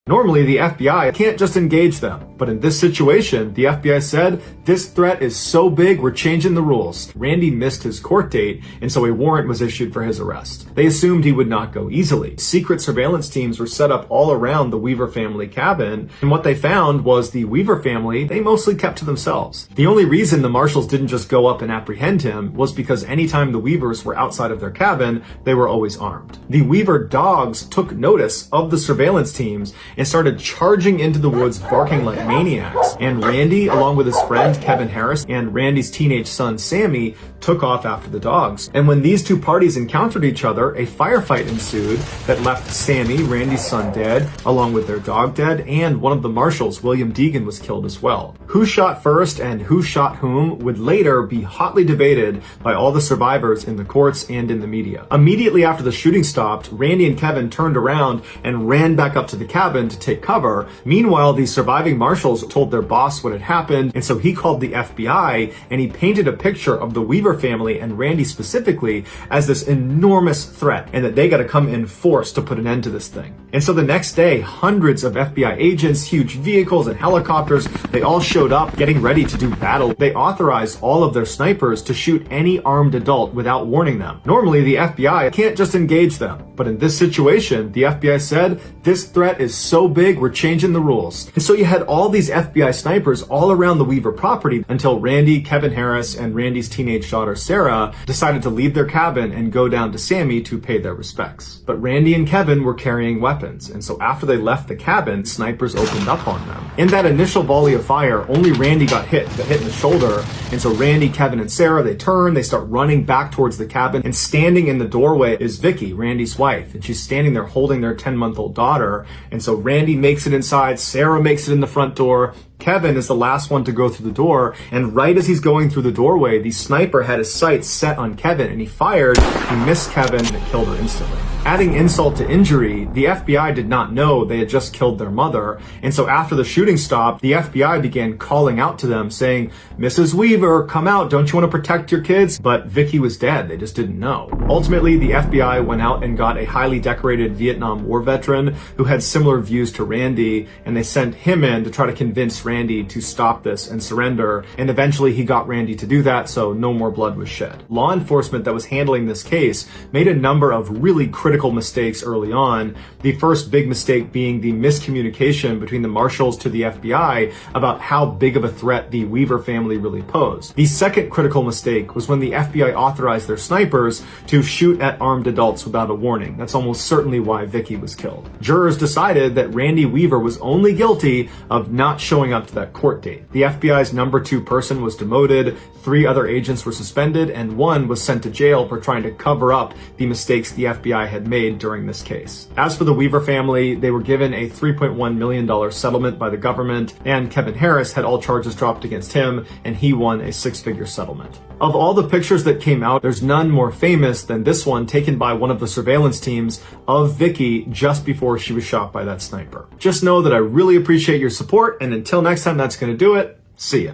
Normally, the FBI can't just engage them, but in this situation, the FBI said, this threat is so big, we're changing the rules. Randy missed his court date, and so a warrant was issued for his arrest. They assumed he would not go easily. Secret surveillance teams were set up all around the Weaver family cabin, and what they found was the Weaver family, they mostly kept to themselves. The only reason the marshals didn't just go up and apprehend him was because anytime the Weavers were outside of their cabin, they were always armed. The Weaver dogs took notice of the surveillance teams and started charging into the woods barking like maniacs. And Randy, along with his friend Kevin Harris and Randy's teenage son Sammy, took off after the dogs. And when these two parties encountered each other, a firefight ensued that left Sammy, Randy's son, dead, along with their dog dead, and one of the marshals, William Deegan, was killed as well. Who shot first and who shot whom would later be hotly debated by all the survivors in the courts and in the media. Immediately after the shooting stopped, Randy and Kevin turned around and ran back up to the cabin to take cover. Meanwhile, the surviving marshals told their boss what had happened, and so he called the FBI and he painted a picture of the Weaver family and Randy specifically as this enormous threat and that they got to come in force to put an end to this thing. And so the next day, hundreds of FBI agents, huge vehicles and helicopters, they all showed up getting ready to do battle. They authorized all of their snipers to shoot any armed adult without warning them. Normally, the FBI can't just engage them, but in this situation, the FBI said, this threat is so big, we're changing the rules. And so you had all these FBI snipers all around the Weaver property until Randy, Kevin Harris, and Randy's teenage daughter Sarah decided to leave their cabin and go down to Sammy to pay their respects. But Randy and Kevin were carrying weapons, and so after they left the cabin, snipers opened up on them. In that initial volley of fire, only Randy got hit in the shoulder, and so Randy, Kevin, and Sarah, they turn, they start running back towards the cabin, and standing in the doorway is Vicky, Randy's wife, and she's standing there holding their 10-month-old daughter, and so Randy makes it inside, Sarah makes it in the front door, Kevin is the last one to go through the door, and right as he's going through the doorway, the sniper had his sights set on Kevin, and he fired, he missed Kevin, and it killed her instantly. Adding insult to injury, the FBI did not know they had just killed their mother, and so after the shooting stopped, the FBI began calling out to them, saying, Mrs. Weaver, come out, don't you want to protect your kids? But Vicky was dead, they just didn't know. Ultimately, the FBI went out and got a highly decorated Vietnam War veteran who had similar views to Randy, and they sent him in to try to convince Randy to stop this and surrender, and eventually he got Randy to do that, so no more blood was shed. Law enforcement that was handling this case made a number of really critical mistakes early on, the first big mistake being the miscommunication between the marshals to the FBI about how big of a threat the Weaver family really posed. The second critical mistake was when the FBI authorized their snipers to shoot at armed adults without a warning. That's almost certainly why Vicky was killed. Jurors decided that Randy Weaver was only guilty of not showing up to that court date. The FBI's number 2 person was demoted, 3 other agents were suspended, and 1 was sent to jail for trying to cover up the mistakes the FBI had made during this case. As for the Weaver family, they were given a $3.1 million settlement by the government, and Kevin Harris had all charges dropped against him, and he won a 6-figure settlement. Of all the pictures that came out, there's none more famous than this one taken by one of the surveillance teams of Vicky just before she was shot by that sniper. Just know that I really appreciate your support, and until next time, that's going to do it. See ya.